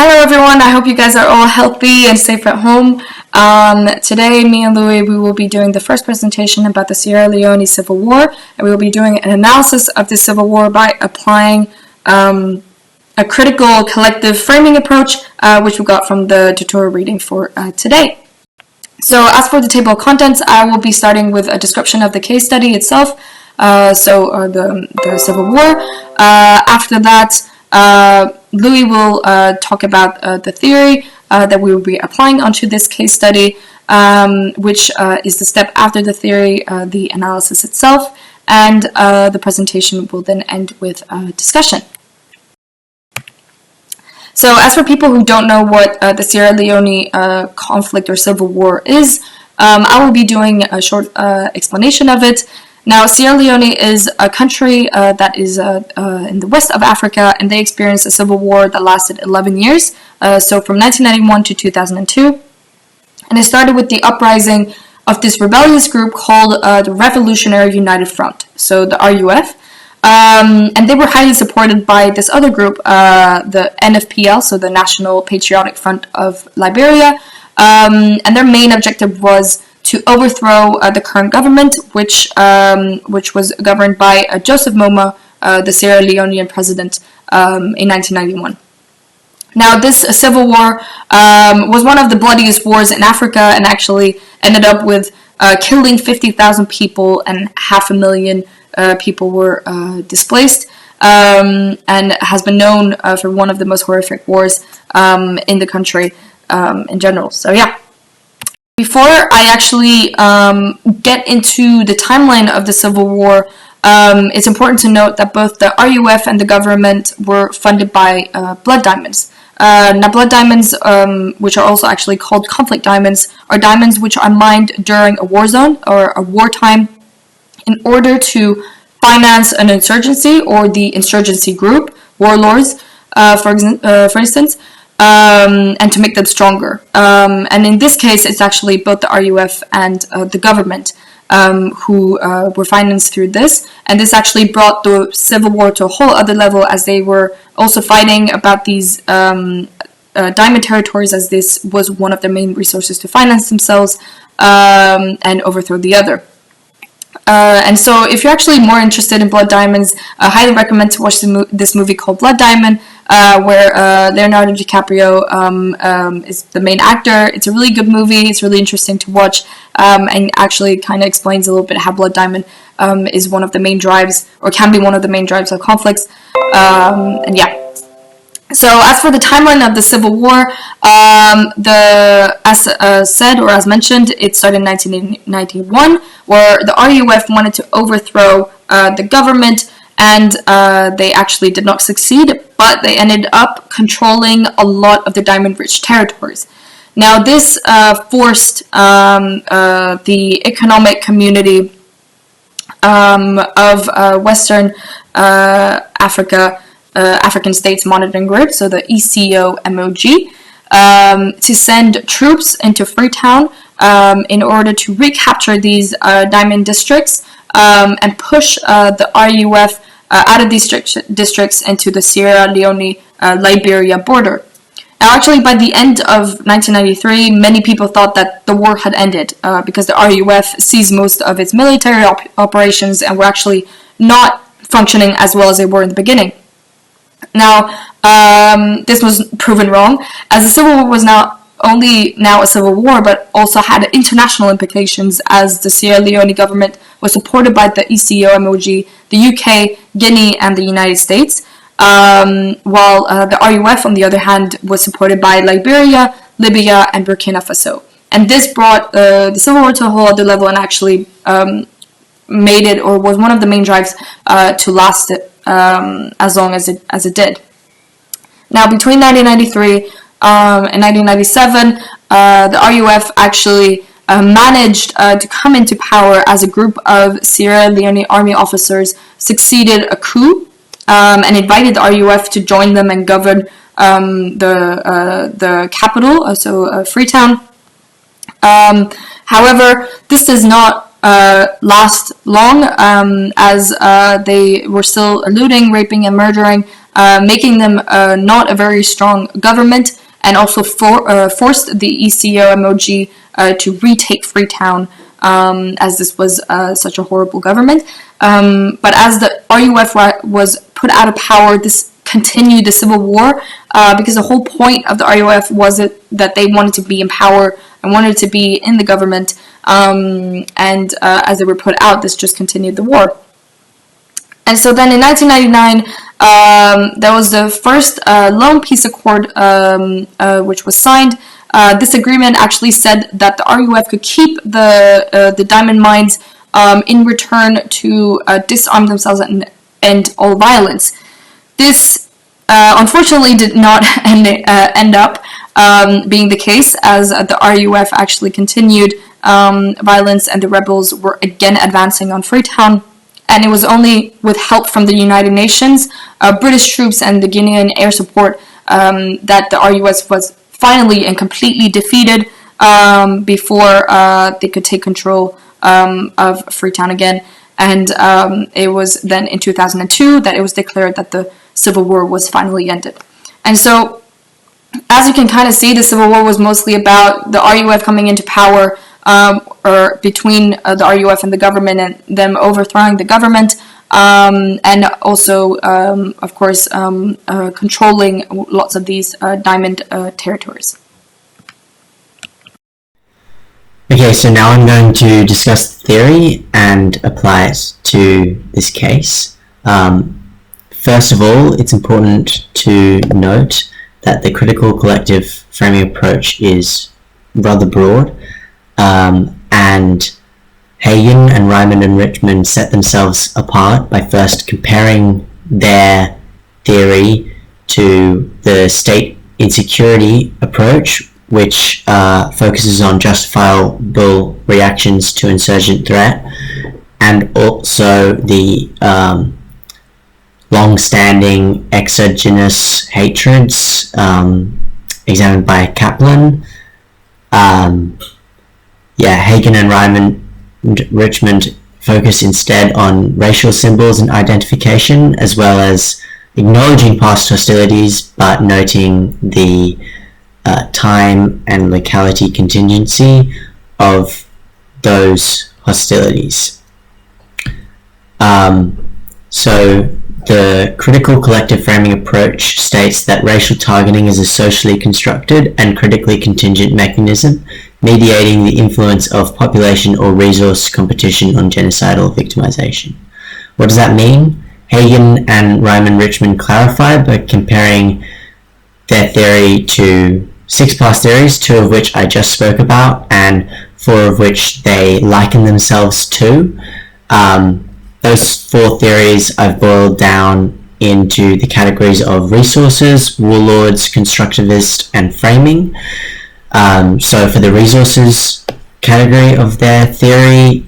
Hello everyone, I hope you guys are all healthy and safe at home. Today, me and Louis, we will be doing the first presentation about the Sierra Leone Civil War, and we will be doing an analysis of the Civil War by applying a critical collective framing approach, which we got from the tutorial reading for today. So as for the table of contents, I will be starting with a description of the case study itself, the Civil War. After that, Louis will talk about the theory that we will be applying onto this case study, which is the step after the theory, the analysis itself, and the presentation will then end with a discussion. So as for people who don't know what the Sierra Leone conflict or civil war is, I will be doing a short explanation of it. Now, Sierra Leone is a country that is in the west of Africa, and they experienced a civil war that lasted 11 years, so from 1991 to 2002. And it started with the uprising of this rebellious group called the Revolutionary United Front, so the RUF. And they were highly supported by this other group, the NFPL, so the National Patriotic Front of Liberia, and their main objective was to overthrow the current government, which was governed by Joseph Moma, the Sierra Leonean president, in 1991. Now, this civil war was one of the bloodiest wars in Africa, and actually ended up with killing 50,000 people, and 500,000 people were displaced, and has been known for one of the most horrific wars in the country in general. So yeah. Before I actually get into the timeline of the Civil War, it's important to note that both the RUF and the government were funded by blood diamonds. Now, blood diamonds, which are also actually called conflict diamonds, are diamonds which are mined during a war zone or a wartime in order to finance an insurgency or the insurgency group, warlords, for instance, and to make them stronger. And in this case, it's actually both the RUF and the government who were financed through this. And this actually brought the Civil War to a whole other level, as they were also fighting about these diamond territories, as this was one of their main resources to finance themselves and overthrow the other. And so if you're actually more interested in blood diamonds, I highly recommend to watch this movie called Blood Diamond, where Leonardo DiCaprio is the main actor. It's a really good movie. It's really interesting to watch, and actually kind of explains a little bit how blood diamond is one of the main drives, or can be one of the main drives of conflicts. And yeah. So as for the timeline of the Civil War, as said or as mentioned, it started in 1991, where the RUF wanted to overthrow the government, and they actually did not succeed, but they ended up controlling a lot of the diamond-rich territories. Now, this forced the economic community of Western Africa, African States Monitoring Group, so the ECOMOG, to send troops into Freetown in order to recapture these diamond districts and push the RUF out of these districts into the Sierra Leone-Liberia border. Now, actually, by the end of 1993, many people thought that the war had ended because the RUF seized most of its military operations and were actually not functioning as well as they were in the beginning. Now, this was proven wrong, as the Civil War was not only now a civil war, but also had international implications, as the Sierra Leone government was supported by the ECOMOG, the UK, Guinea, and the United States, while the RUF, on the other hand, was supported by Liberia, Libya, and Burkina Faso. And this brought the Civil War to a whole other level, and actually made it, or was one of the main drives to last it as long as it did. Now, between 1993 and 1997, the RUF actually managed to come into power as a group of Sierra Leone army officers succeeded a coup and invited the RUF to join them and govern the capital, so Freetown. However, this does not last long, as they were still looting, raping, and murdering, making them not a very strong government, and also forced the ECO-MOG to retake Freetown, as this was such a horrible government. But as the RUF was put out of power, this continued the civil war, because the whole point of the RUF was that they wanted to be in power and wanted to be in the government, and as they were put out, this just continued the war. And so then in 1999, there was the first Loan Peace Accord, which was signed. This agreement actually said that the RUF could keep the diamond mines in return to disarm themselves and end all violence. This unfortunately did not end up being the case, as the RUF actually continued violence, and the rebels were again advancing on Freetown. And it was only with help from the United Nations, British troops, and the Guinean air support that the RUF was finally and completely defeated before they could take control of Freetown again. And it was then in 2002 that it was declared that the Civil War was finally ended. And so, as you can kind of see, the Civil War was mostly about the RUF coming into power, or between the RUF and the government, and them overthrowing the government, and also, of course, controlling lots of these diamond territories. Okay, so now I'm going to discuss the theory and apply it to this case. First of all, it's important to note that the critical collective framing approach is rather broad, and Hagen and Ryman and Richmond set themselves apart by first comparing their theory to the state insecurity approach, which focuses on justifiable reactions to insurgent threat, and also the long-standing exogenous hatreds examined by Kaplan. Hagen and Ryman and Richmond focus instead on racial symbols and identification, as well as acknowledging past hostilities but noting the time and locality contingency of those hostilities. So the critical collective framing approach states that racial targeting is a socially constructed and critically contingent mechanism mediating the influence of population or resource competition on genocidal victimization. What does that mean? Hagen and Ryman Richmond clarify by comparing their theory to 6 past theories, 2 of which I just spoke about, and 4 of which they liken themselves to. Those 4 theories I've boiled down into the categories of resources, warlords, constructivist, and framing. So for the resources category of their theory,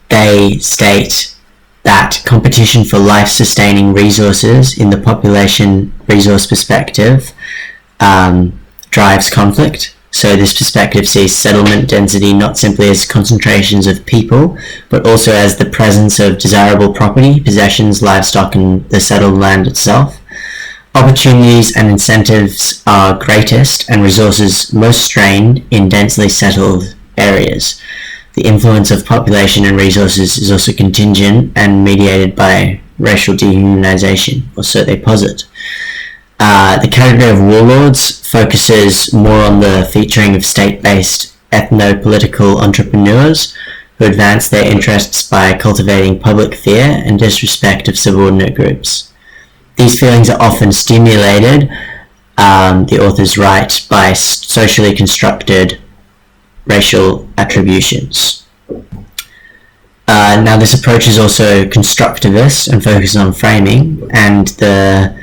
they state that competition for life-sustaining resources in the population resource perspective drives conflict. So this perspective sees settlement density not simply as concentrations of people, but also as the presence of desirable property, possessions, livestock, and the settled land itself. Opportunities and incentives are greatest and resources most strained in densely settled areas. The influence of population and resources is also contingent and mediated by racial dehumanization, or so they posit. The category of warlords focuses more on the featuring of state-based ethno-political entrepreneurs who advance their interests by cultivating public fear and disrespect of subordinate groups. These feelings are often stimulated, the authors write, by socially constructed racial attributions. Now this approach is also constructivist and focuses on framing, and the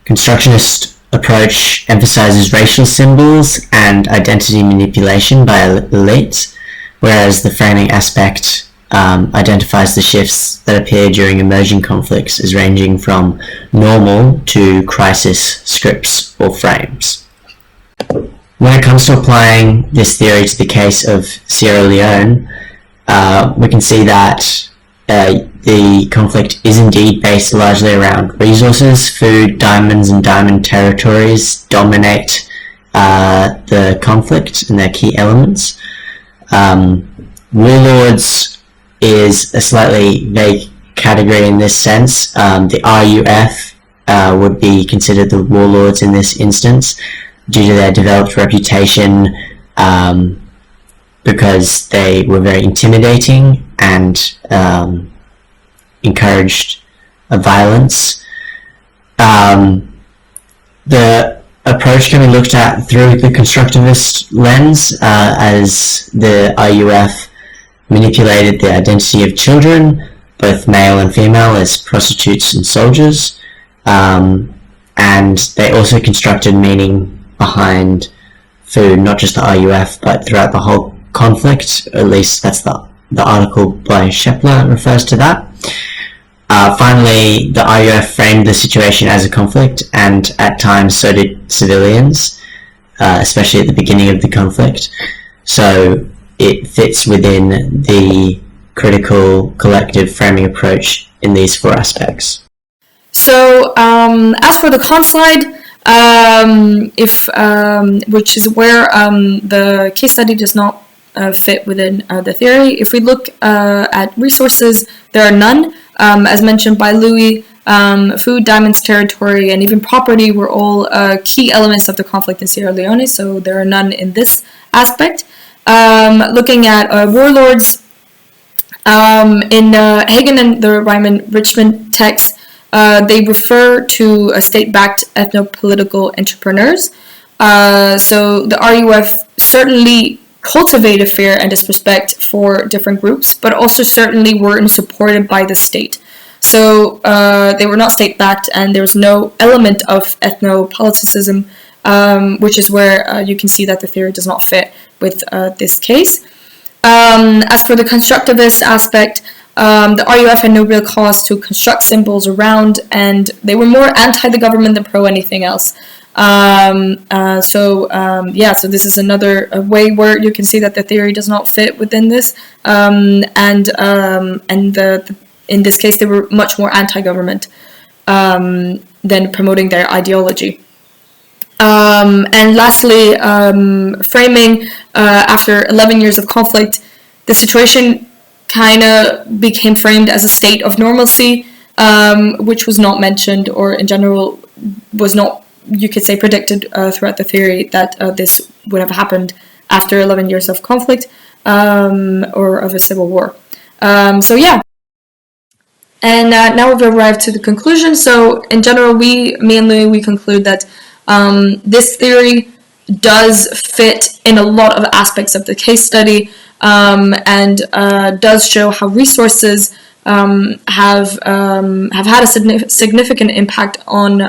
constructionist approach emphasizes racial symbols and identity manipulation by elites, whereas the framing aspect identifies the shifts that appear during emerging conflicts as ranging from normal to crisis scripts or frames. When it comes to applying this theory to the case of Sierra Leone, we can see that the conflict is indeed based largely around resources. Food, diamonds, and diamond territories dominate the conflict and their key elements. Warlords is a slightly vague category in this sense. The RUF would be considered the warlords in this instance due to their developed reputation, because they were very intimidating and encouraged violence. The approach can be looked at through the constructivist lens, as the RUF manipulated the identity of children, both male and female, as prostitutes and soldiers, and they also constructed meaning behind food, not just the RUF, but throughout the whole conflict. At least that's the article by Shepler refers to that. Finally, the RUF framed the situation as a conflict, and at times so did civilians, especially at the beginning of the conflict. So it fits within the critical collective framing approach in these four aspects. So as for the con slide, which is where the case study does not fit within the theory. If we look at resources, there are none. As mentioned by Louis, food, diamonds, territory, and even property were all key elements of the conflict in Sierra Leone, so there are none in this aspect. Looking at warlords, in Hagen and the Ryman Richmond text, they refer to state-backed ethno-political entrepreneurs. So the RUF certainly cultivated fear and disrespect for different groups, but also certainly weren't supported by the state. So they were not state-backed, and there was no element of ethno-politicism, which is where you can see that the theory does not fit with this case. As for the constructivist aspect, the RUF had no real cause to construct symbols around, and they were more anti the government than pro anything else. So this is another way where you can see that the theory does not fit within this, in this case they were much more anti-government than promoting their ideology. And lastly, framing, after 11 years of conflict, the situation kind of became framed as a state of normalcy, which was not mentioned, or in general was not, you could say, predicted throughout the theory that this would have happened after 11 years of conflict, or of a civil war. And now we've arrived to the conclusion. So in general, me and Louis, we conclude that this theory does fit in a lot of aspects of the case study, and does show how resources have had a significant impact on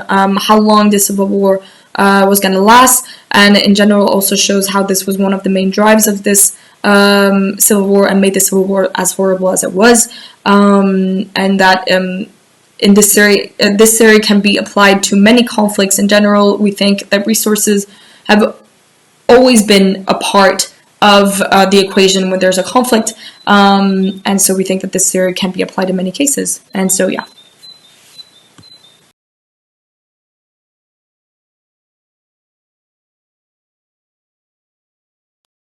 how long the Civil War was going to last, and in general also shows how this was one of the main drives of this Civil War and made the Civil War as horrible as it was, and that in this theory can be applied to many conflicts. In general, we think that resources have always been a part of the equation when there's a conflict, and so we think that this theory can be applied in many cases. And so, yeah.